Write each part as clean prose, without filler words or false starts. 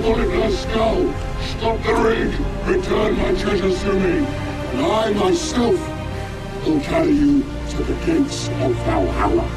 diabolical skull, stop the ring, return my treasures to me, and I myself will carry you to the gates of Valhalla.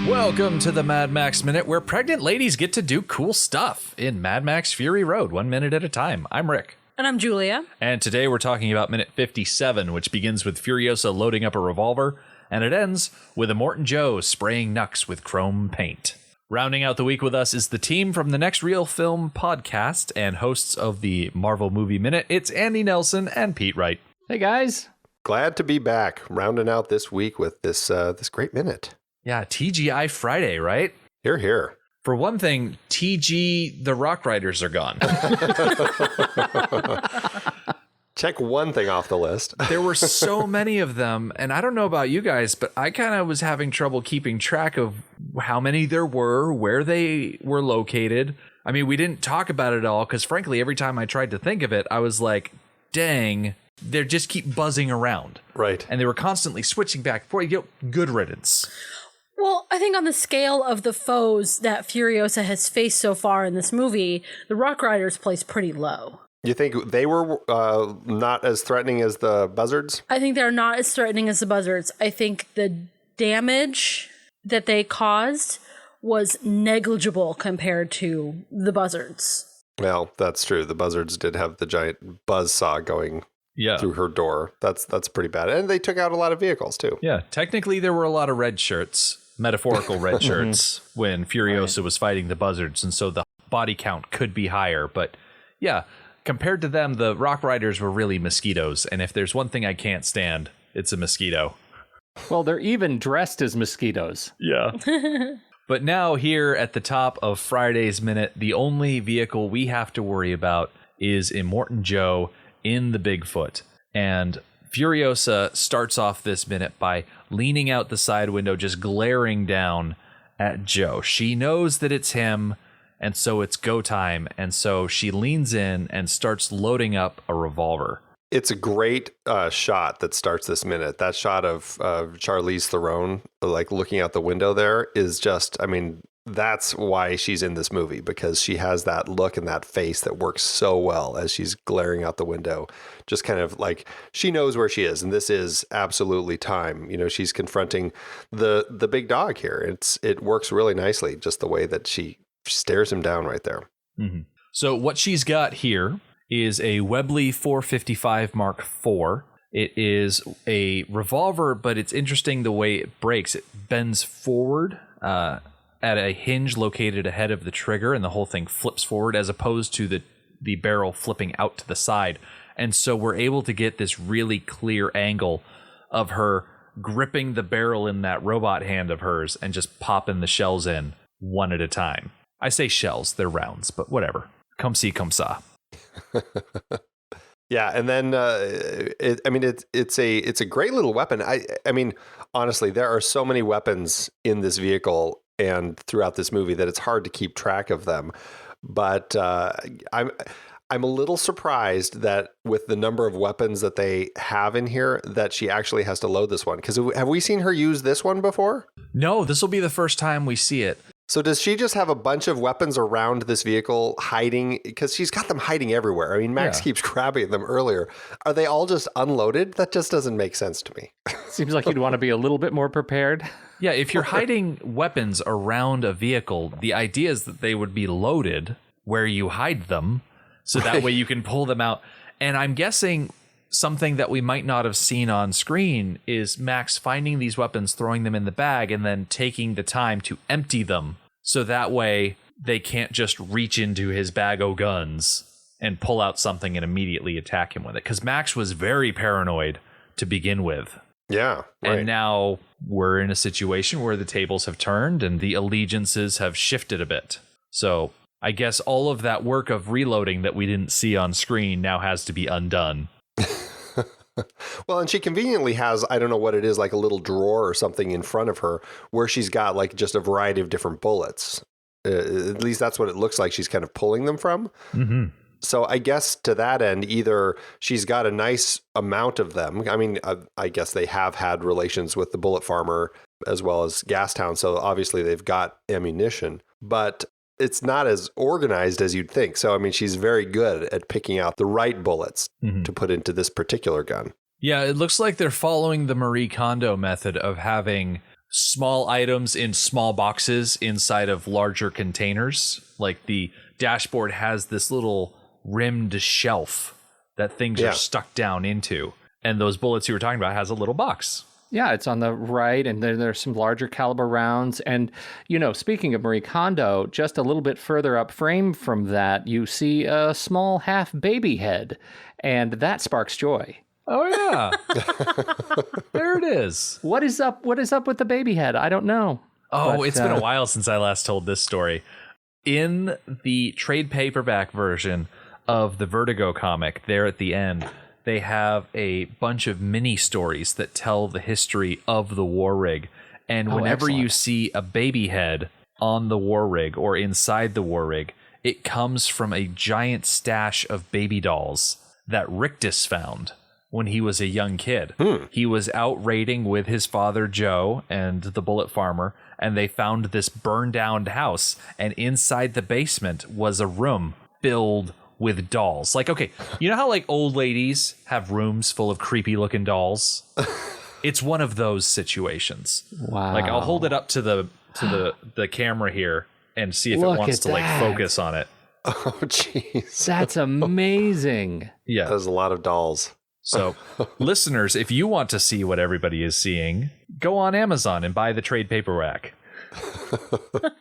Welcome to the Mad Max Minute, where pregnant ladies get to do cool stuff in Mad Max Fury Road, 1 minute at a time. I'm Rick. And I'm Julia. And today we're talking about minute 57, which begins with Furiosa loading up a revolver, and it ends with Immortan Joe spraying Nux with chrome paint. Rounding out the week with us is the team from the Next Reel Film podcast and hosts of the Marvel Movie Minute. It's Andy Nelson and Pete Wright. Hey, guys. Glad to be back, rounding out this week with this great minute. Yeah, TGI Friday, right? Hear, hear. For one thing, TG, the Rock Riders are gone. Check one thing off the list. There were so many of them, and I don't know about you guys, but I kind of was having trouble keeping track of how many there were, where they were located. I mean, we didn't talk about it all, because frankly, every time I tried to think of it, I was like, dang, they just keep buzzing around. Right. And they were constantly switching back and forth. Good riddance. Well, I think on the scale of the foes that Furiosa has faced so far in this movie, the Rock Riders place pretty low. You think they were not as threatening as the buzzards? I think they're not as threatening as the buzzards. I think the damage that they caused was negligible compared to the buzzards. Well, that's true. The buzzards did have the giant buzzsaw going through her door. That's pretty bad. And they took out a lot of vehicles, too. Yeah, technically there were a lot of red shirts. Metaphorical red shirts when Furiosa was fighting the buzzards, and so the body count could be higher. But yeah, compared to them, the Rock Riders were really mosquitoes, and if there's one thing I can't stand, it's a mosquito. Well, they're even dressed as mosquitoes. Yeah. But now here at the top of Friday's Minute, the only vehicle we have to worry about is Immortan Joe in the Bigfoot. And Furiosa starts off this minute by leaning out the side window, just glaring down at Joe. She knows that it's him, and so it's go time. And so she leans in and starts loading up a revolver. It's a great shot that starts this minute. That shot of Charlize Theron, like looking out the window there, is just, I mean, that's why she's in this movie, because she has that look and that face that works so well as she's glaring out the window, just kind of like she knows where she is. And this is absolutely time. You know, she's confronting the big dog here. It works really nicely, just the way that she stares him down right there. Mm-hmm. So what she's got here is a Webley 455 Mark IV. It is a revolver, but it's interesting the way it breaks. It bends forward, at a hinge located ahead of the trigger, and the whole thing flips forward as opposed to the barrel flipping out to the side. And so we're able to get this really clear angle of her gripping the barrel in that robot hand of hers and just popping the shells in one at a time. I say shells, they're rounds, but whatever. Comme ci, comme ça. Yeah, and then it's a great little weapon. I mean, honestly, there are so many weapons in this vehicle and throughout this movie that it's hard to keep track of them. But I'm a little surprised that with the number of weapons that they have in here, that she actually has to load this one. Because have we seen her use this one before? No, this will be the first time we see it. So does she just have a bunch of weapons around this vehicle hiding? Because she's got them hiding everywhere. I mean, Max keeps grabbing them earlier. Are they all just unloaded? That just doesn't make sense to me. Seems like you'd want to be a little bit more prepared. Yeah, if you're hiding weapons around a vehicle, the idea is that they would be loaded where you hide them, so that way you can pull them out. And I'm guessing something that we might not have seen on screen is Max finding these weapons, throwing them in the bag, and then taking the time to empty them, so that way they can't just reach into his bag o' guns and pull out something and immediately attack him with it. Because Max was very paranoid to begin with. Yeah. Right. And now we're in a situation where the tables have turned and the allegiances have shifted a bit. So I guess all of that work of reloading that we didn't see on screen now has to be undone. Well, and she conveniently has, I don't know what it is, like a little drawer or something in front of her where she's got like just a variety of different bullets. At least that's what it looks like she's kind of pulling them from. Mm-hmm. So I guess to that end, either she's got a nice amount of them. I mean, I guess they have had relations with the bullet farmer as well as Gastown. So obviously they've got ammunition, but it's not as organized as you'd think. So, I mean, she's very good at picking out the right bullets to put into this particular gun. Yeah, it looks like they're following the Marie Kondo method of having small items in small boxes inside of larger containers. Like the dashboard has this little rimmed shelf that things are stuck down into. And those bullets you were talking about has a little box. Yeah, it's on the right, and there's some larger caliber rounds. And, you know, speaking of Marie Kondo, just a little bit further up frame from that, you see a small half baby head, and that sparks joy. Oh, yeah. There it is. What is up with the baby head? I don't know. Oh, But, it's been a while since I last told this story. In the trade paperback version of the Vertigo comic, there at the end, they have a bunch of mini stories that tell the history of the war rig. And whenever you see a baby head on the war rig or inside the war rig, it comes from a giant stash of baby dolls that Rictus found when he was a young kid. He was out raiding with his father, Joe, and the bullet farmer, and they found this burned down house. And inside the basement was a room filled with dolls. Like, okay, you know how like old ladies have rooms full of creepy looking dolls? It's one of those situations. Wow. Like, I'll hold it up to the camera here and see if it wants to like focus on it. Oh, jeez. That's amazing. Yeah. There's a lot of dolls. So, listeners, if you want to see what everybody is seeing, go on Amazon and buy the trade paperback.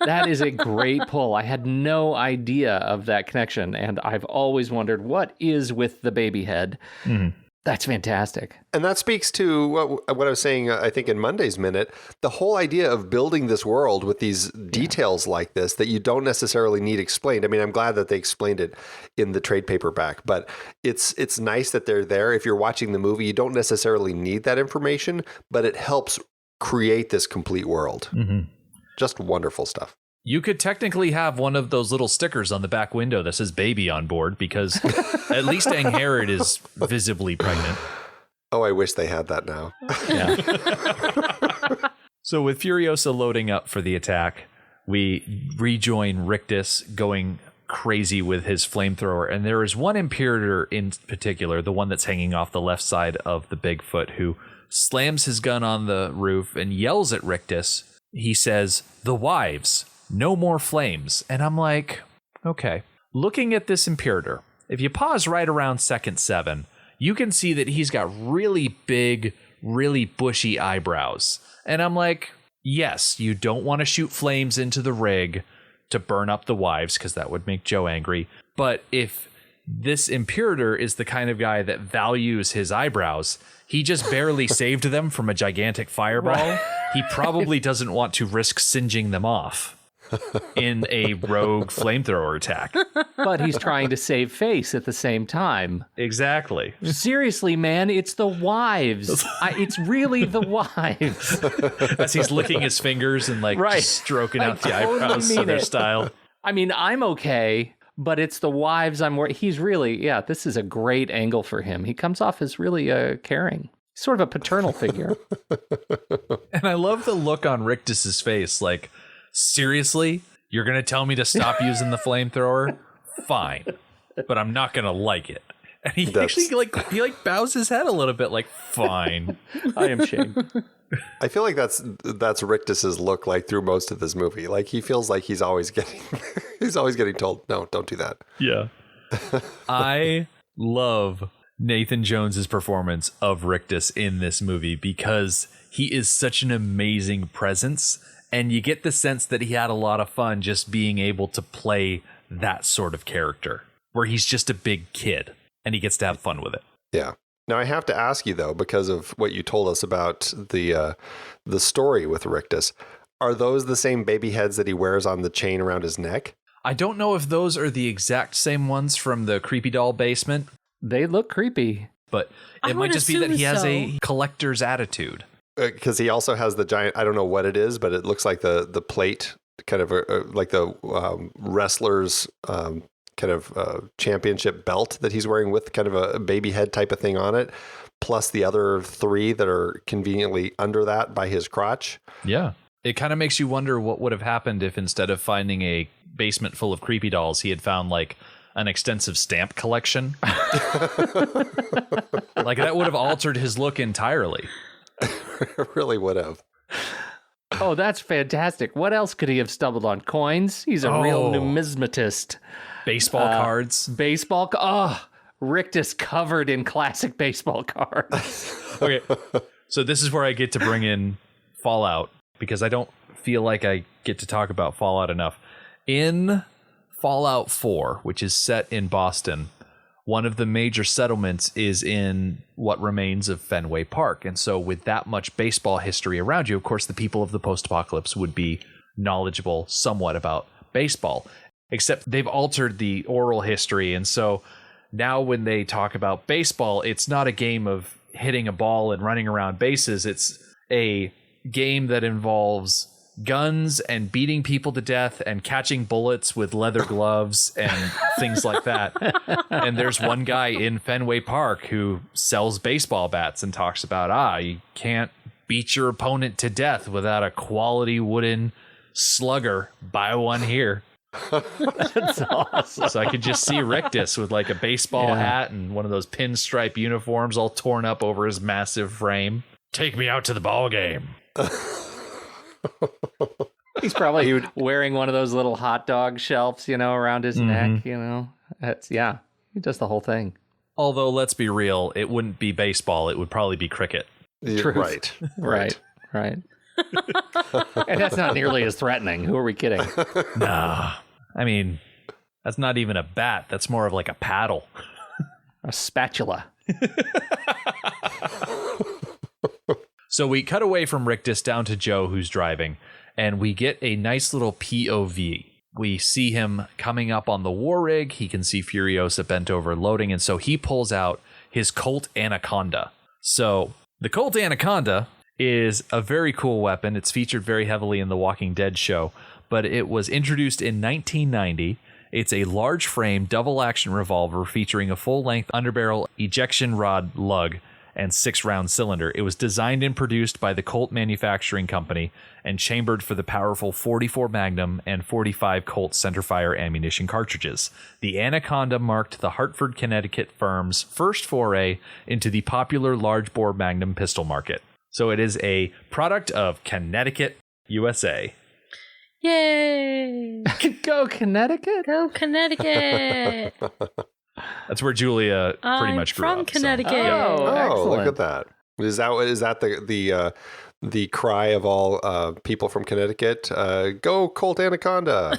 That is a great pull. I had no idea of that connection, and I've always wondered what is with the baby head. That's fantastic. And that speaks to what I was saying, I think, in Monday's Minute, the whole idea of building this world with these details like this that you don't necessarily need explained. I mean, I'm glad that they explained it in the trade paperback, but it's nice that they're there. If you're watching the movie, you don't necessarily need that information, but it helps create this complete world. Just wonderful stuff. You could technically have one of those little stickers on the back window that says baby on board, because at least Angharad is visibly pregnant. Oh, I wish they had that now. Yeah. So with Furiosa loading up for the attack, we rejoin Rictus going crazy with his flamethrower. And there is one Imperator in particular, the one that's hanging off the left side of the Bigfoot, who slams his gun on the roof and yells at Rictus. He says, "The wives. No more flames." And I'm like, okay. Looking at this Imperator, if you pause right around second 7, you can see that he's got really big, really bushy eyebrows. And I'm like, yes, you don't want to shoot flames into the rig to burn up the wives, because that would make Joe angry. But if this Imperator is the kind of guy that values his eyebrows, he just barely saved them from a gigantic fireball. He probably doesn't want to risk singeing them off in a rogue flamethrower attack. But he's trying to save face at the same time. Exactly. Seriously, man, it's the wives. It's really the wives. As he's licking his fingers and like just stroking out the eyebrows of their style. I mean, I'm okay, but it's the wives I'm worried. He's really, this is a great angle for him. He comes off as really caring. Sort of a paternal figure. And I love the look on Rictus's face, like, seriously? You're going to tell me to stop using the flamethrower? Fine. But I'm not going to like it. And he actually he bows his head a little bit like, fine. I am shamed. I feel like that's Rictus's look like through most of this movie. Like he feels like he's always getting told, no, don't do that. Yeah. I love Nathan Jones's performance of Rictus in this movie because he is such an amazing presence. And you get the sense that he had a lot of fun just being able to play that sort of character where he's just a big kid and he gets to have fun with it. Yeah. Now I have to ask you though, because of what you told us about the story with Rictus, are those the same baby heads that he wears on the chain around his neck? I don't know if those are the exact same ones from the Creepy Doll basement. They look creepy. but it might just be that he has a collector's attitude. Because he also has the giant, I don't know what it is, but it looks like the plate, kind of like the wrestler's championship belt that he's wearing with kind of a baby head type of thing on it, plus the other 3 that are conveniently under that by his crotch. Yeah. It kind of makes you wonder what would have happened if instead of finding a basement full of creepy dolls, he had found like an extensive stamp collection. Like that would have altered his look entirely. It really would have. Oh, that's fantastic. What else could he have stumbled on? Coins? He's a real numismatist. Baseball cards. Rictus covered in classic baseball cards. Okay, so this is where I get to bring in Fallout, because I don't feel like I get to talk about Fallout enough. In Fallout 4, which is set in Boston, one of the major settlements is in what remains of Fenway Park. And so with that much baseball history around you, of course, the people of the post-apocalypse would be knowledgeable somewhat about baseball, except they've altered the oral history. And so now when they talk about baseball, it's not a game of hitting a ball and running around bases. It's a game that involves guns and beating people to death and catching bullets with leather gloves and things like that. And there's one guy in Fenway Park who sells baseball bats and talks about, you can't beat your opponent to death without a quality wooden slugger. Buy one here. That's awesome. So I could just see Rictus with like a baseball hat and one of those pinstripe uniforms all torn up over his massive frame. Take me out to the ball game. He's probably wearing one of those little hot dog shelves, around his neck, he does the whole thing. Although, let's be real, it wouldn't be baseball. It would probably be cricket. Truth. Right. And that's not nearly as threatening. Who are we kidding? Nah. I mean, that's not even a bat. That's more of like a paddle. A spatula. So we cut away from Rictus down to Joe, who's driving, and we get a nice little POV. We see him coming up on the war rig. He can see Furiosa bent over loading, and so he pulls out his Colt Anaconda. So the Colt Anaconda is a very cool weapon. It's featured very heavily in the Walking Dead show, but it was introduced in 1990. It's a large frame double action revolver featuring a full length underbarrel ejection rod lug and 6-round cylinder. It was designed and produced by the Colt Manufacturing Company and chambered for the powerful 44 Magnum and 45 Colt centerfire ammunition cartridges. The Anaconda marked the Hartford, Connecticut firm's first foray into the popular large bore Magnum pistol market. So it is a product of Connecticut, USA. Yay! Go Connecticut! Go Connecticut! That's where Julia pretty much grew up. From Connecticut. So. Oh, look at that. Is that the cry of all people from Connecticut? Go Colt Anaconda.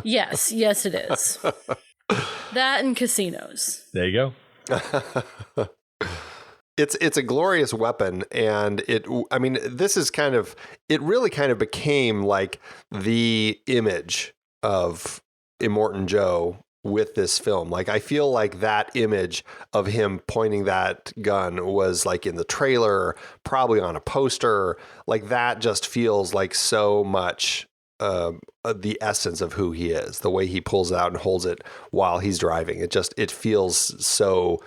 Yes, it is. That and casinos. There you go. It's a glorious weapon, and it really kind of became like the image of Immortan Joe with this film. Like, I feel like that image of him pointing that gun was like in the trailer, probably on a poster. Like, that just feels like so much the essence of who he is, the way he pulls it out and holds it while he's driving. It feels so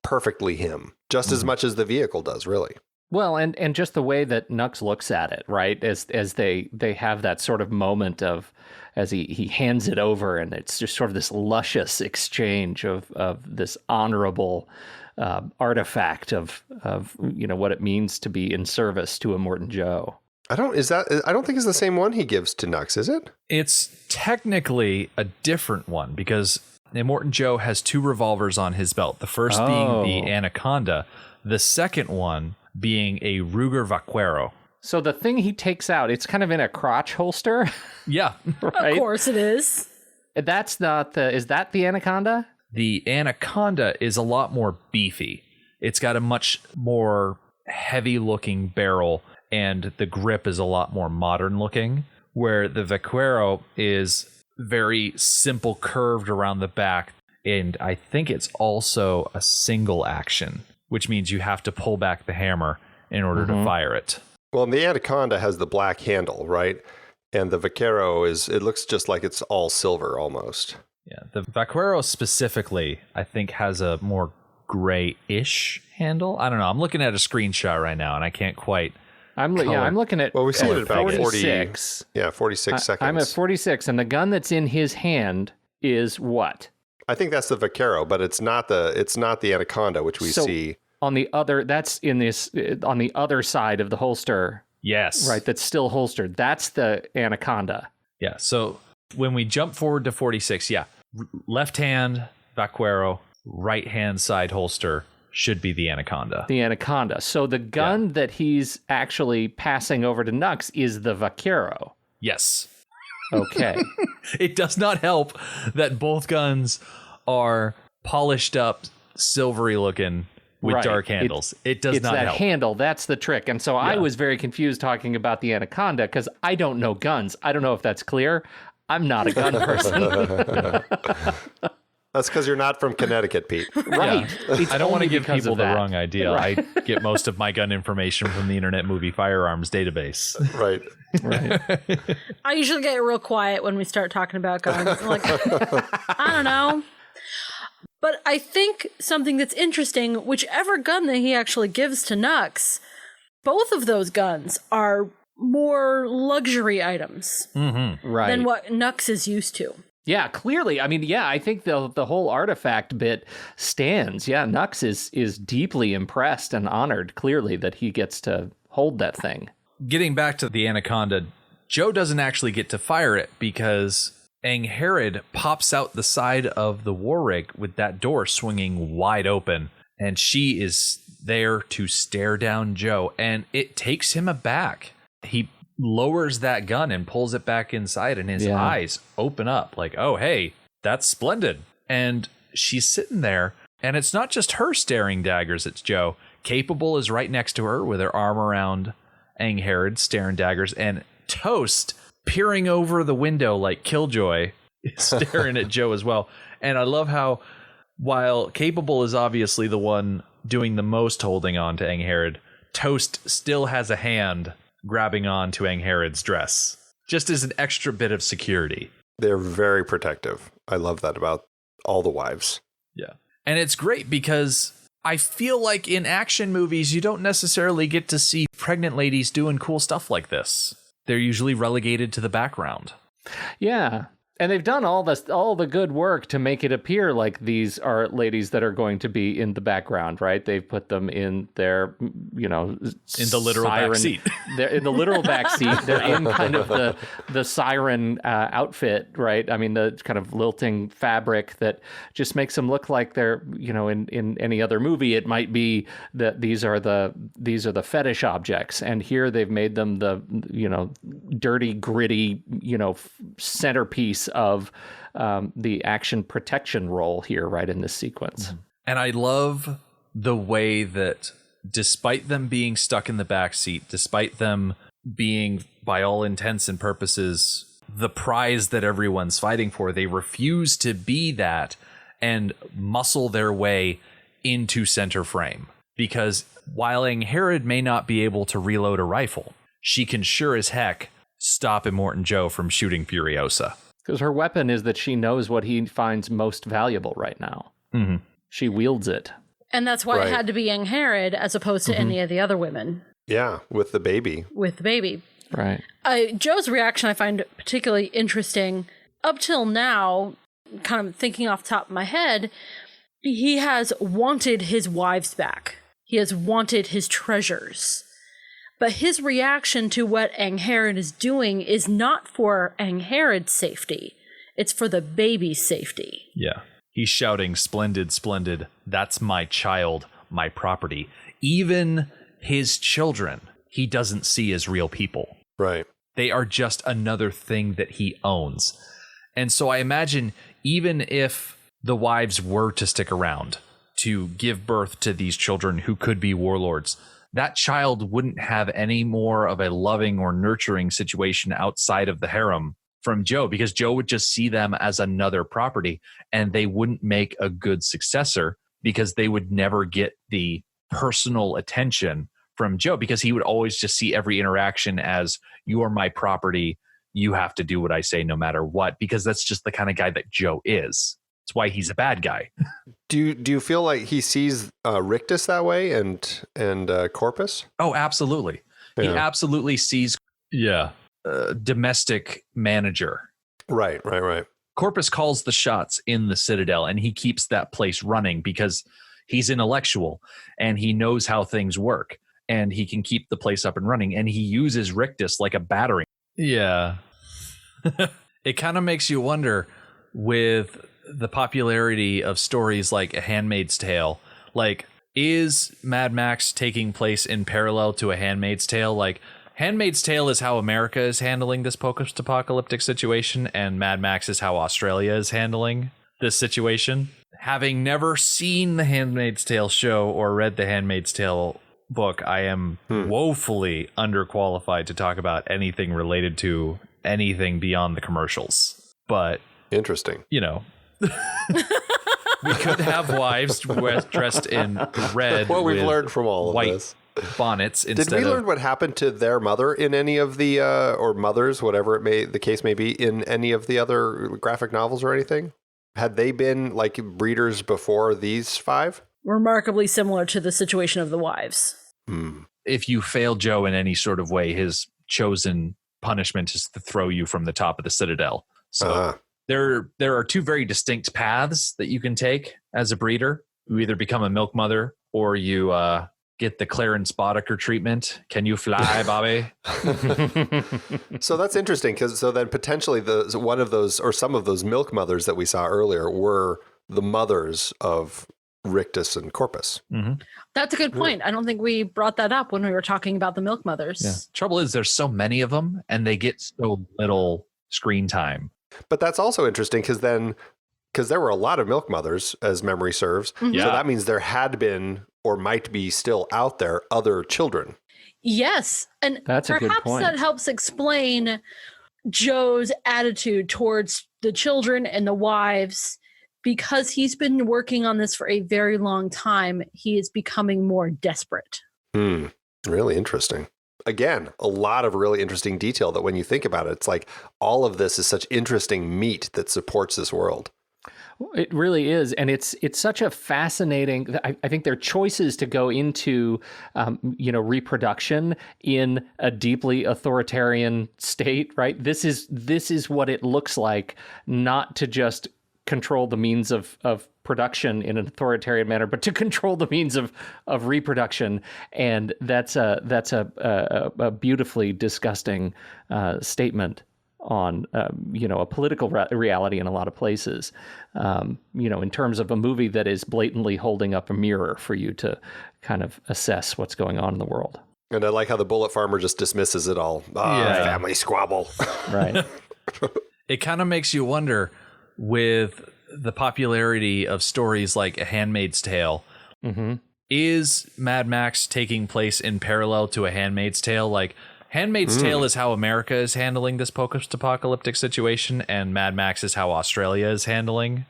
perfectly him, just as much as the vehicle does, really. Well, and just the way that Nux looks at it, right? As they have that sort of moment of, as he hands it over, and it's just sort of this luscious exchange of this honorable artifact of what it means to be in service to Immortan Joe. I don't think it's the same one he gives to Nux, is it? It's technically a different one, because Immortan Joe has 2 revolvers on his belt. The first being the Anaconda, the second one being a Ruger Vaquero. So the thing he takes out, it's kind of in a crotch holster. Yeah. Right? Of course it is. That's not is that the Anaconda? The Anaconda is a lot more beefy. It's got a much more heavy looking barrel, and the grip is a lot more modern looking, where the Vaquero is very simple, curved around the back. And I think it's also a single action, which means you have to pull back the hammer in order to fire it. Well, and the Anaconda has the black handle, right? And the Vaquero it looks just like it's all silver almost. Yeah, the Vaquero specifically, I think, has a more grayish handle. I don't know. I'm looking at a screenshot right now, and I can't quite. I'm looking at. Well, we see it at about 46. 46 seconds. I'm at 46, and the gun that's in his hand is what? I think that's the Vaquero, but it's not the Anaconda, which we see on the other. That's in this on the other side of the holster. Yes, right. That's still holstered. That's the Anaconda. Yeah. So when we jump forward to 46, left hand Vaquero, right hand side holster should be the Anaconda. The Anaconda. So the gun that he's actually passing over to Nux is the Vaquero. Yes. Okay. It does not help that both guns are polished up, silvery looking with dark handles. It does not help. It's that handle. That's the trick. And so I was very confused talking about the Anaconda because I don't know guns. I don't know if that's clear. I'm not a gun person. That's because you're not from Connecticut, Pete. Right. Yeah. I don't want to give people the wrong idea. Right. I get most of my gun information from the Internet Movie Firearms database. Right. I usually get real quiet when we start talking about guns. I'm like, I don't know. But I think something that's interesting, whichever gun that he actually gives to Nux, both of those guns are more luxury items than what Nux is used to. Yeah, clearly. I mean, I think the whole artifact bit stands. Yeah, Nux is deeply impressed and honored, clearly, that he gets to hold that thing. Getting back to the Anaconda, Joe doesn't actually get to fire it because Angharad pops out the side of the war rig with that door swinging wide open, and she is there to stare down Joe, and it takes him aback. He lowers that gun and pulls it back inside, and his eyes open up like, oh, hey, that's splendid. And she's sitting there, and it's not just her staring daggers at Joe. Capable is right next to her with her arm around Angharad, staring daggers, and Toast, peering over the window like Killjoy, is staring at Joe as well. And I love how, while Capable is obviously the one doing the most holding on to Angharad, Toast still has a hand grabbing on to Angharad's dress, just as an extra bit of security. They're very protective. I love that about all the wives. Yeah. And it's great because I feel like in action movies, you don't necessarily get to see pregnant ladies doing cool stuff like this. They're usually relegated to the background. Yeah. And they've done all the good work to make it appear like these are ladies that are going to be in the background, right? They've put them in their, in the literal back seat. They're in the literal back seat. They're in kind of the siren outfit, right? I mean, the kind of lilting fabric that just makes them look like they're, in any other movie, it might be that these are the fetish objects, and here they've made them the, dirty, gritty, centerpiece of the action protection role here, right in this sequence. And I love the way that despite them being stuck in the back seat, despite them being, by all intents and purposes, the prize that everyone's fighting for, they refuse to be that and muscle their way into center frame. Because while Angharad may not be able to reload a rifle, she can sure as heck stop Immortan Joe from shooting Furiosa. Because her weapon is that she knows what he finds most valuable right now. Mm-hmm. She wields it. And that's why it had to be Angharad as opposed to any of the other women. Yeah, with the baby. Right. Joe's reaction I find particularly interesting. Up till now, kind of thinking off the top of my head, he has wanted his wives back. He has wanted his treasures. But his reaction to what Angharad is doing is not for Angharad's safety. It's for the baby's safety. Yeah. He's shouting, "Splendid, splendid. That's my child, my property." Even his children, he doesn't see as real people. Right. They are just another thing that he owns. And so I imagine even if the wives were to stick around to give birth to these children who could be warlords, that child wouldn't have any more of a loving or nurturing situation outside of the harem from Joe, because Joe would just see them as another property, and they wouldn't make a good successor because they would never get the personal attention from Joe, because he would always just see every interaction as, you are my property. You have to do what I say no matter what, because that's just the kind of guy that Joe is. That's why he's a bad guy. Do you feel like he sees Rictus that way and Corpus? Oh, absolutely. He Yeah. absolutely sees domestic manager. Right. Corpus calls the shots in the Citadel, and he keeps that place running because he's intellectual and he knows how things work, and he can keep the place up and running, and he uses Rictus like a battering. Yeah. It kind of makes you wonder, with the popularity of stories like A Handmaid's Tale, like, is Mad Max taking place in parallel to A Handmaid's Tale? Like, Handmaid's Tale is how America is handling this post-apocalyptic situation, and Mad Max is how Australia is handling this situation. Having never seen the Handmaid's Tale show or read the Handmaid's Tale book, I am woefully underqualified to talk about anything related to anything beyond the commercials. But, Interesting. you know, we could have wives dressed in red. What we've with learned from all of white this. bonnets instead Did we learn of... what happened to their mother in any of the or mothers, whatever the case may be, in any of the other graphic novels or anything? Had they been like breeders before these 5? Remarkably similar to the situation of the wives. If you fail Joe in any sort of way, his chosen punishment is to throw you from the top of the Citadel. So there are 2 very distinct paths that you can take as a breeder. You either become a milk mother, or you get the Clarence Boddicker treatment. Can you fly, Bobby? So that's interesting, because so then potentially one of those or some of those milk mothers that we saw earlier were the mothers of Rictus and Corpus. Mm-hmm. That's a good point. I don't think we brought that up when we were talking about the milk mothers. Yeah. Trouble is, there's so many of them, and they get so little screen time. But that's also interesting because there were a lot of milk mothers, as memory serves. Mm-hmm. Yeah. So that means there had been, or might be still out there, other children. Yes. And That's a good perhaps point. that helps explain Joe's attitude towards the children and the wives. Because he's been working on this for a very long time, he is becoming more desperate. Really interesting. Again, a lot of really interesting detail that when you think about it, it's like all of this is such interesting meat that supports this world. It really is, and it's such a fascinating. I think their choices to go into, reproduction in a deeply authoritarian state, right? This is what it looks like, not to just control the means of production in an authoritarian manner, but to control the means of reproduction, and that's a beautifully disgusting statement on a political reality in a lot of places, in terms of a movie that is blatantly holding up a mirror for you to kind of assess what's going on in the world. And I like how the bullet farmer just dismisses it all. Family squabble. Right. It kind of makes you wonder, with the popularity of stories like A Handmaid's Tale, is Mad Max taking place in parallel to A Handmaid's Tale? Like, Handmaid's Tale is how America is handling this post-apocalyptic situation, and Mad Max is how Australia is handling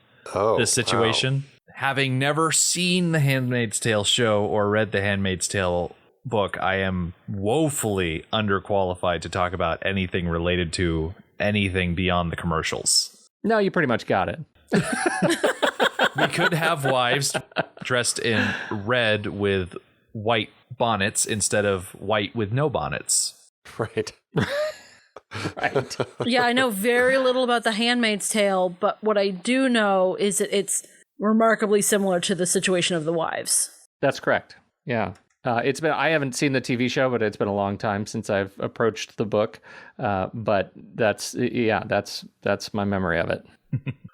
this situation. Wow. Having never seen the Handmaid's Tale show or read the Handmaid's Tale book, I am woefully underqualified to talk about anything related to anything beyond the commercials. No, you pretty much got it. We could have wives dressed in red with white bonnets instead of white with no bonnets. Right. Right. Yeah, I know very little about The Handmaid's Tale, but what I do know is that it's remarkably similar to the situation of the wives. That's correct. Yeah. I haven't seen the TV show, but it's been a long time since I've approached the book. But that's my memory of it.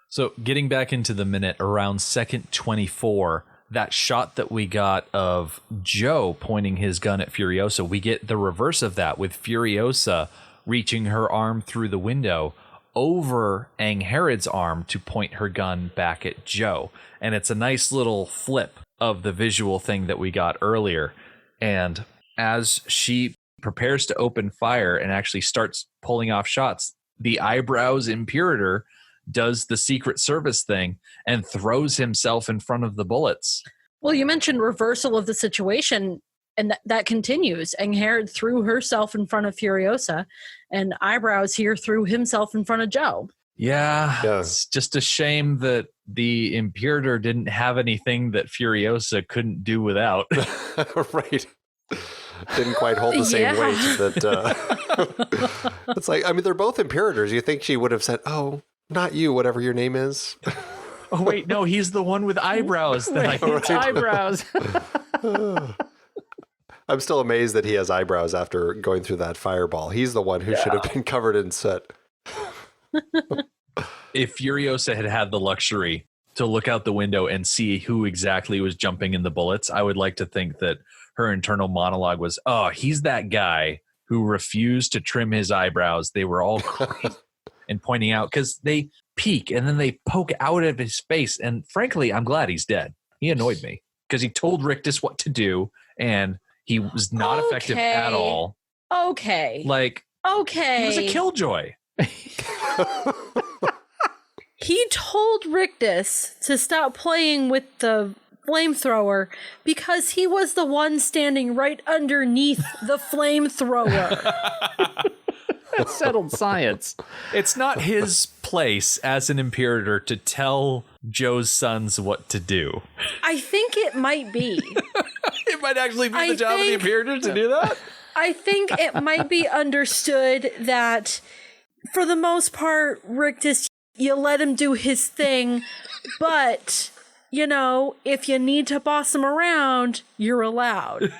So getting back into the minute, around second 24, that shot that we got of Joe pointing his gun at Furiosa, we get the reverse of that with Furiosa reaching her arm through the window over Angharad's arm to point her gun back at Joe. And it's a nice little flip of the visual thing that we got earlier. And as she prepares to open fire and actually starts pulling off shots, the eyebrows imperator does the Secret Service thing and throws himself in front of the bullets. Well, you mentioned reversal of the situation, and that continues. Angharad threw herself in front of Furiosa, and Eyebrows here threw himself in front of Joe. Yeah, it's just a shame that the Imperator didn't have anything that Furiosa couldn't do without. Right. Didn't quite hold the same weight that it's like, I mean, they're both Imperators. You think she would have said, "Oh, not you, whatever your name is." Oh wait, no, he's the one with eyebrows. Eyebrows. I'm still amazed that he has eyebrows after going through that fireball. He's the one who should have been covered in soot. If Furiosa had had the luxury to look out the window and see who exactly was jumping in the bullets, I would like to think that her internal monologue was, "Oh, he's that guy who refused to trim his eyebrows. They were all crazy." And pointing out, because they peek and then they poke out of his face. And frankly, I'm glad he's dead. He annoyed me because he told Rictus what to do and he was not effective at all. Okay. Like, he was a killjoy. He told Rictus to stop playing with the flamethrower because he was the one standing right underneath the flamethrower. That's settled science. It's not his place as an Imperator to tell Joe's sons what to do. I think it might be. It might actually be the job of the Imperator to do that. I think it might be understood that for the most part, Rictus, you let him do his thing, but, you know, if you need to boss him around, you're allowed.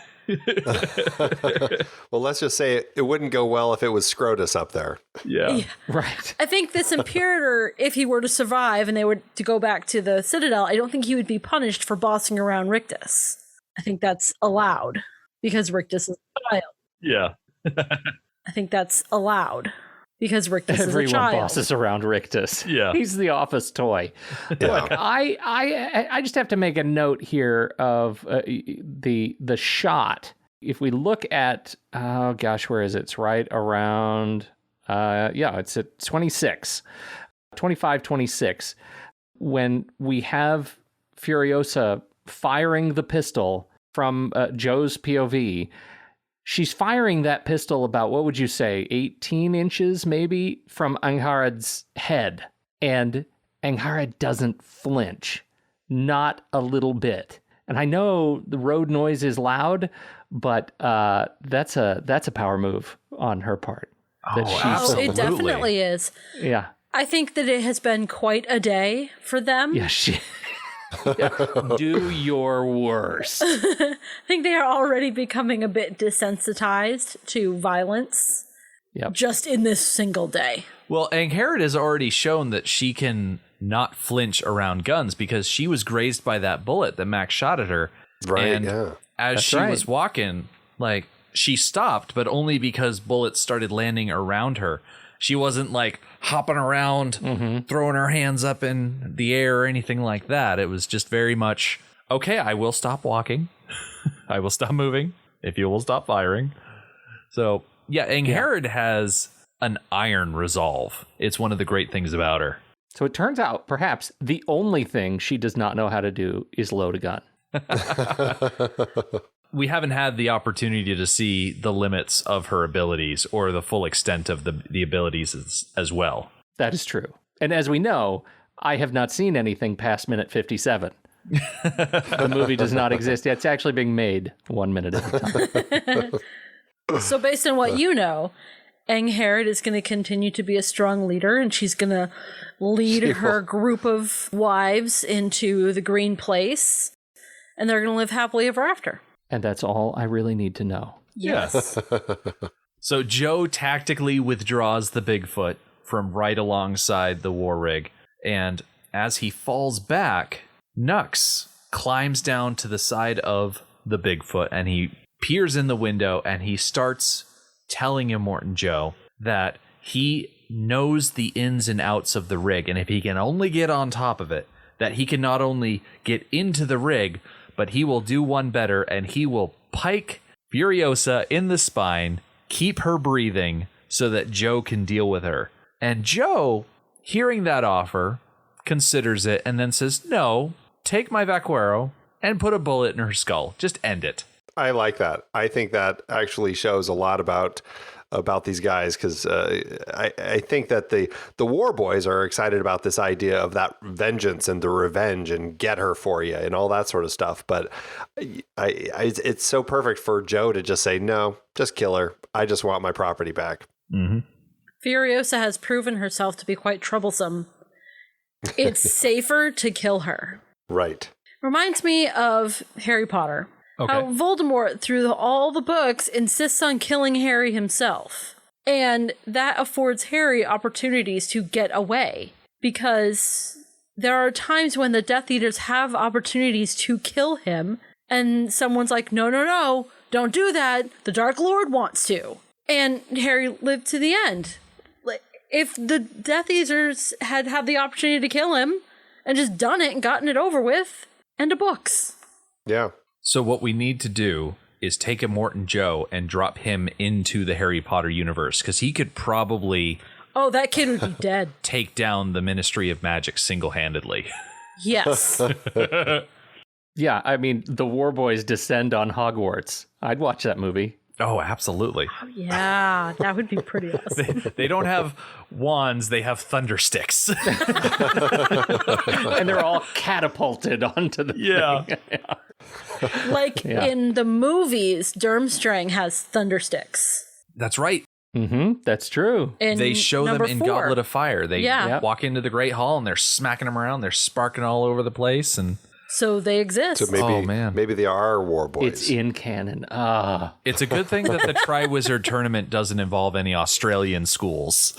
Well, let's just say it wouldn't go well if it was Scrotus up there. Yeah. Right. I think this Imperator, if he were to survive and they were to go back to the Citadel, I don't think he would be punished for bossing around Rictus. I think that's allowed because Rictus is a child. Yeah. I think that's allowed because Rictus is a Everyone child. bosses around Rictus. Yeah. He's the office toy. Look, I just have to make a note here of the shot. If we look at, oh gosh, where is it? It's right around, it's at 25, 26. When we have Furiosa firing the pistol from Joe's POV, she's firing that pistol about, what would you say, 18 inches maybe from Angharad's head. And Angharad doesn't flinch. Not a little bit. And I know the road noise is loud, but that's a power move on her part. It definitely is. Yeah. I think that it has been quite a day for them. Yeah, do your worst. I think they are already becoming a bit desensitized to violence. Yep. Just in this single day. Well, Angharad has already shown that she can not flinch around guns because she was grazed by that bullet that Max shot at her. Right, and yeah. as she was walking, like, she stopped, but only because bullets started landing around her. She wasn't like hopping around, throwing her hands up in the air or anything like that. It was just very much, okay, I will stop walking. I will stop moving if you will stop firing. So, yeah, Angharad has an iron resolve. It's one of the great things about her. So it turns out perhaps the only thing she does not know how to do is load a gun. We haven't had the opportunity to see the limits of her abilities or the full extent of the abilities as well. That is true. And as we know, I have not seen anything past minute 57. The movie does not exist yet. It's actually being made 1 minute at a time. So based on what you know, Angharad is going to continue to be a strong leader, and she's going to lead her group of wives into the Green Place, and they're going to live happily ever after. And that's all I really need to know. Yes. So Joe tactically withdraws the Bigfoot from right alongside the war rig, and as he falls back, Nux climbs down to the side of the Bigfoot, and he peers in the window, and he starts telling Immortan Joe that he knows the ins and outs of the rig, and if he can only get on top of it, that he can not only get into the rig, but he will do one better, and he will pike Furiosa in the spine, keep her breathing, so that Joe can deal with her. And Joe, hearing that offer, considers it and then says, no, take my vaquero and put a bullet in her skull. Just end it. I like that. I think that actually shows a lot about these guys, because I think that the war boys are excited about this idea of that vengeance and the revenge and get her for you and all that sort of stuff. But it's so perfect for Joe to just say, no, just kill her. I just want my property back. Mm-hmm. Furiosa has proven herself to be quite troublesome. It's safer to kill her. Right. Reminds me of Harry Potter. Okay. How Voldemort, through all the books, insists on killing Harry himself. And that affords Harry opportunities to get away. Because there are times when the Death Eaters have opportunities to kill him, and someone's like, no, don't do that. The Dark Lord wants to. And Harry lived to the end. If the Death Eaters had the opportunity to kill him and just done it and gotten it over with, end of books. Yeah. So what we need to do is take Immortan Joe and drop him into the Harry Potter universe, because he could probably... Oh, that kid would be dead. ...take down the Ministry of Magic single-handedly. Yes. Yeah, I mean, the War Boys descend on Hogwarts. I'd watch that movie. Oh, absolutely. Oh, yeah, that would be pretty awesome. They don't have wands, they have thunder sticks. And they're all catapulted onto the thing. Like in the movies, Durmstrang has thunder sticks. That's right. Mm-hmm, that's true. They show them in 4. Goblet of Fire. They Yeah. walk into the Great Hall and they're smacking them around. They're sparking all over the place. And So they exist. So maybe they are war boys. It's in canon. it's a good thing that the Triwizard Tournament doesn't involve any Australian schools.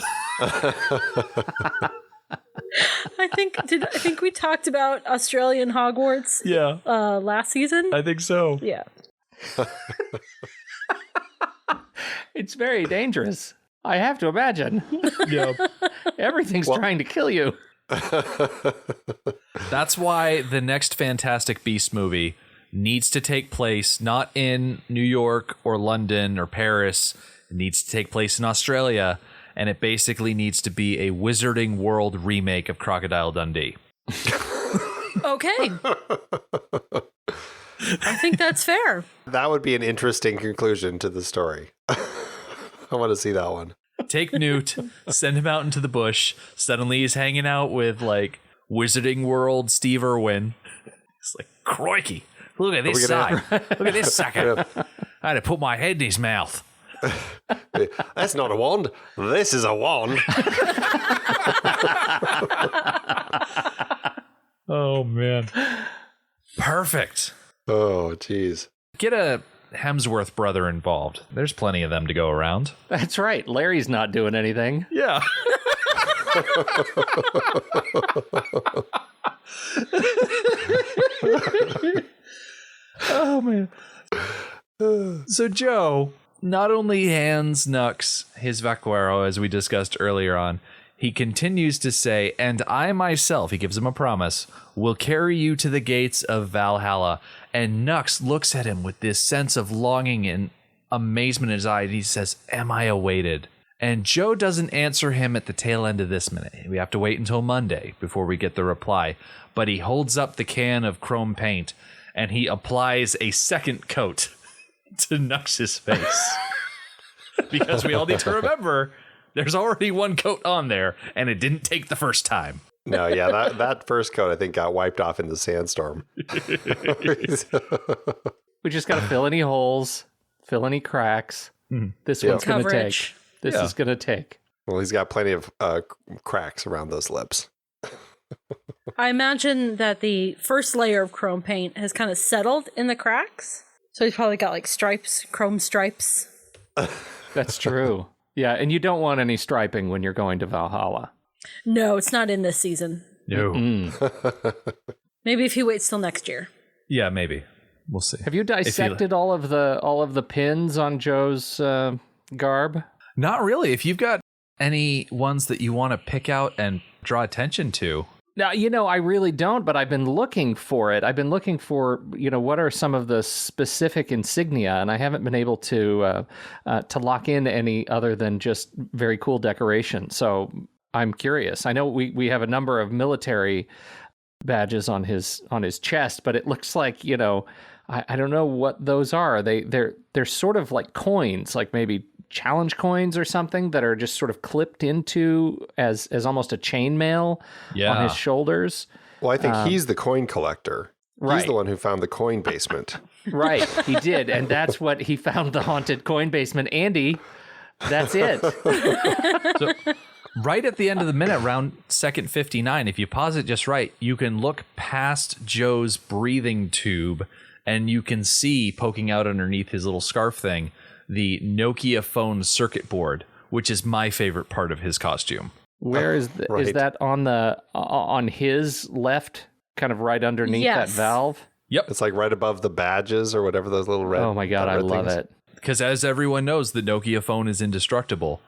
I think we talked about Australian Hogwarts Yeah, last season. I think so. Yeah. It's very dangerous. I have to imagine. Yeah. Everything's trying to kill you. That's why the next Fantastic Beasts movie needs to take place not in New York or London or Paris. It needs to take place in Australia, and it basically needs to be a Wizarding World remake of Crocodile Dundee. Okay. I think that's fair. That would be an interesting conclusion to the story. I want to see that one. Take Newt, send him out into the bush. Suddenly he's hanging out with, like, Wizarding World Steve Irwin. It's like, crikey, look at this side. Look at this sucker. I had to put my head in his mouth. That's not a wand. This is a wand. Oh, man. Perfect. Oh, geez. Get a Hemsworth brother involved. There's plenty of them to go around. That's right. Larry's not doing anything. Yeah. Oh, man. So Joe not only hands Nux his vaquero, as we discussed earlier on, he continues to say, and I myself, he gives him a promise, will carry you to the gates of Valhalla. And Nux looks at him with this sense of longing and amazement in his eye. And he says, am I awaited? And Joe doesn't answer him at the tail end of this minute. We have to wait until Monday before we get the reply. But he holds up the can of chrome paint and he applies a second coat to Nux's face. Because we all need to remember, there's already one coat on there and it didn't take the first time. No, yeah, that first coat I think got wiped off in the sandstorm. We just got to fill any holes, fill any cracks. This one's going to take. This is going to take. Well, he's got plenty of cracks around those lips. I imagine that the first layer of chrome paint has kind of settled in the cracks. So he's probably got like stripes, chrome stripes. That's true. Yeah, and you don't want any striping when you're going to Valhalla. No, it's not in this season. No. Maybe if he waits till next year. Yeah, maybe. We'll see. Have you dissected all of the pins on Joe's garb? Not really. If you've got any ones that you want to pick out and draw attention to. Now, I really don't, but I've been looking for it. I've been looking for, what are some of the specific insignia, and I haven't been able to lock in any other than just very cool decoration. So I'm curious. I know we have a number of military badges on his chest, but it looks like, I don't know what those are. They're sort of like coins, like maybe challenge coins or something that are just sort of clipped into as almost a chainmail on his shoulders. Well, I think he's the coin collector. Right. He's the one who found the coin basement. Right, he did, and that's what he found, the haunted coin basement. Andy, that's it. So, right at the end of the minute, around second 59, if you pause it just right, you can look past Joe's breathing tube, and you can see poking out underneath his little scarf thing the Nokia phone circuit board, which is my favorite part of his costume. Where is right. Is that on his left, kind of right underneath that valve? Yep. It's like right above the badges or whatever those little red. Oh my God, I love it. Because as everyone knows, the Nokia phone is indestructible.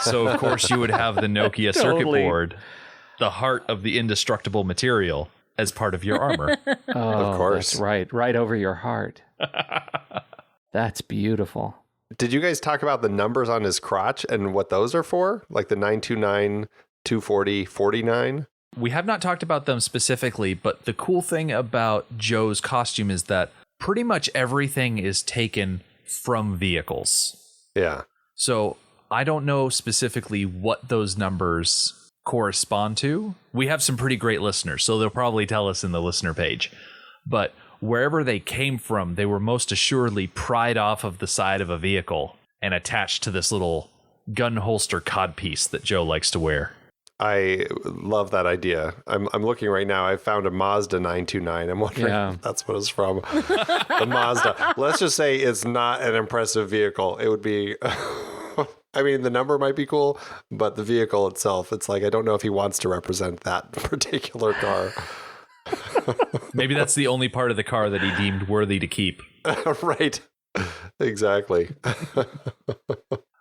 So of course you would have the Nokia circuit board, the heart of the indestructible material, as part of your armor. Oh, of course. That's right over your heart. That's beautiful. Did you guys talk about the numbers on his crotch and what those are for? Like the 929, 240, 49? We have not talked about them specifically, but the cool thing about Joe's costume is that pretty much everything is taken from vehicles. Yeah. So I don't know specifically what those numbers correspond to. We have some pretty great listeners, so they'll probably tell us in the listener page. But wherever they came from, they were most assuredly pried off of the side of a vehicle and attached to this little gun holster codpiece that Joe likes to wear. I love that idea. I'm looking right now. I found a Mazda 929. I'm wondering if that's what it's from. The Mazda. Let's just say it's not an impressive vehicle. It would be... I mean, the number might be cool, but the vehicle itself, it's like, I don't know if he wants to represent that particular car. Maybe that's the only part of the car that he deemed worthy to keep. Right. Exactly.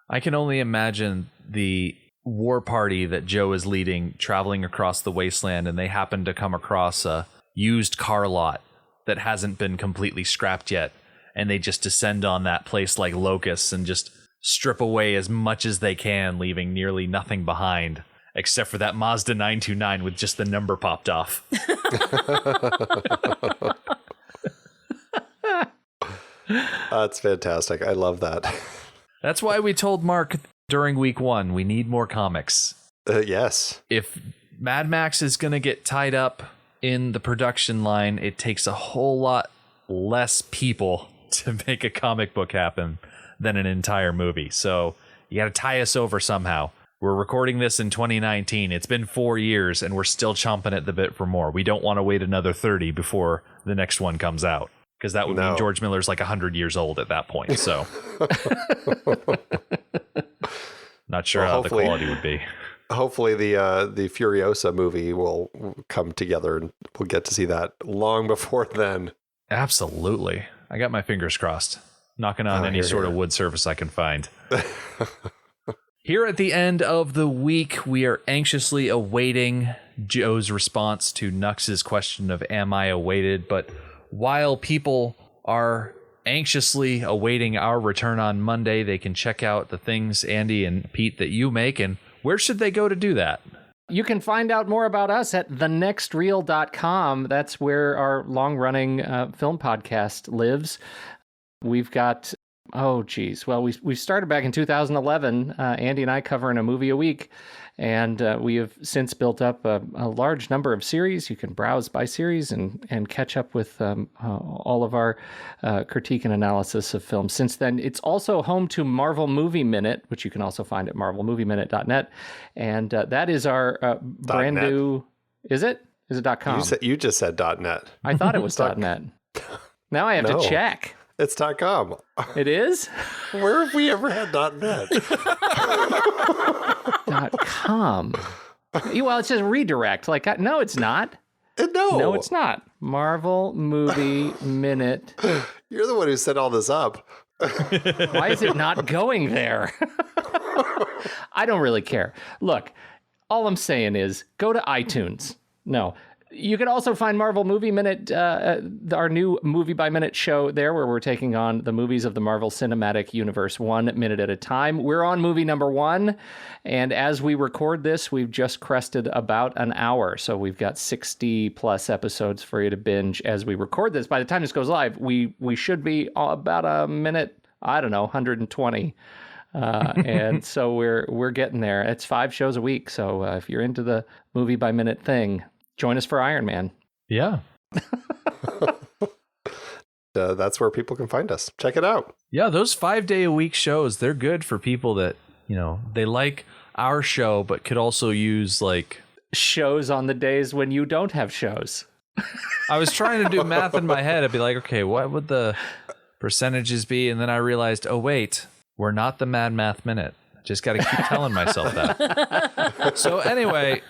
I can only imagine the war party that Joe is leading traveling across the wasteland, and they happen to come across a used car lot that hasn't been completely scrapped yet, and they just descend on that place like locusts and just strip away as much as they can, leaving nearly nothing behind except for that Mazda 929 with just the number popped off. That's fantastic. I love that. That's why we told Mark during week 1, we need more comics. Yes. If Mad Max is going to get tied up in the production line, it takes a whole lot less people to make a comic book happen than an entire movie. So you got to tie us over somehow. We're recording this in 2019. It's been 4 years and we're still chomping at the bit for more. We don't want to wait another 30 before the next one comes out, because that would mean George Miller's like 100 years old at that point. So not sure how the quality would be. Hopefully the Furiosa movie will come together and we'll get to see that long before then. Absolutely. I got my fingers crossed. Knocking on any sort of wood surface I can find. Here at the end of the week, we are anxiously awaiting Joe's response to Nux's question of am I awaited? But while people are anxiously awaiting our return on Monday, they can check out the things, Andy and Pete, that you make. And where should they go to do that? You can find out more about us at thenextreel.com. That's where our long-running film podcast lives. We've got, we started back in 2011, Andy and I covering a movie a week, and we have since built up a large number of series. You can browse by series and catch up with all of our critique and analysis of films. Since then, it's also home to Marvel Movie Minute, which you can also find at marvelmovieminute.net, and that is our brand new... Is it? Is it .com? You just said .net. I thought it was .net. Now I have to check. It's .com. It is? Where have we ever had .net? .com. Well, it says redirect. Like, no, it's not. No, it's not. Marvel Movie Minute. You're the one who set all this up. Why is it not going there? I don't really care. Look, all I'm saying is go to iTunes. No. You can also find Marvel Movie Minute, our new Movie by Minute show there, where we're taking on the movies of the Marvel Cinematic Universe 1 minute at a time. We're on movie number 1, and as we record this, we've just crested about an hour. So we've got 60 plus episodes for you to binge as we record this. By the time this goes live, we should be about a minute, 120. And so we're getting there. It's 5 shows a week. So if you're into the movie by minute thing, join us for Iron Man. Yeah. That's where people can find us. Check it out. Yeah, those 5-day-a-week shows, they're good for people that, they like our show, but could also use shows on the days when you don't have shows. I was trying to do math in my head. I'd be like, okay, what would the percentages be? And then I realized, oh, wait, we're not the Mad Math Minute. Just got to keep telling myself that. So anyway,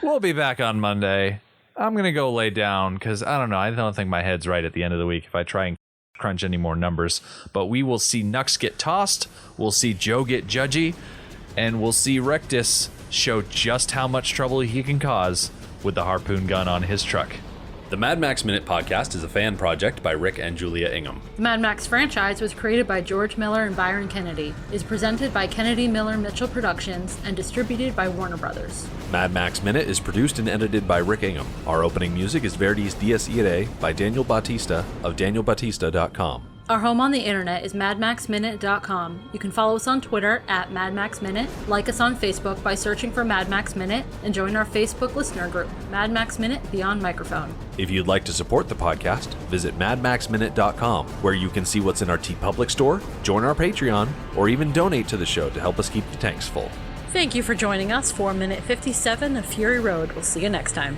we'll be back on Monday. I'm going to go lay down because I don't know. I don't think my head's right at the end of the week if I try and crunch any more numbers. But we will see Nux get tossed. We'll see Joe get judgy. And we'll see Rectus show just how much trouble he can cause with the harpoon gun on his truck. The Mad Max Minute podcast is a fan project by Rick and Julia Ingham. The Mad Max franchise was created by George Miller and Byron Kennedy, is presented by Kennedy Miller Mitchell Productions, and distributed by Warner Brothers. Mad Max Minute is produced and edited by Rick Ingham. Our opening music is Verdi's Dies Irae by Daniel Bautista of danielbautista.com. Our home on the internet is madmaxminute.com. You can follow us on Twitter at madmaxminute, like us on Facebook by searching for Mad Max Minute, and join our Facebook listener group, Mad Max Minute Beyond Microphone. If you'd like to support the podcast, visit madmaxminute.com, where you can see what's in our TeePublic store, join our Patreon, or even donate to the show to help us keep the tanks full. Thank you for joining us for Minute 57 of Fury Road. We'll see you next time.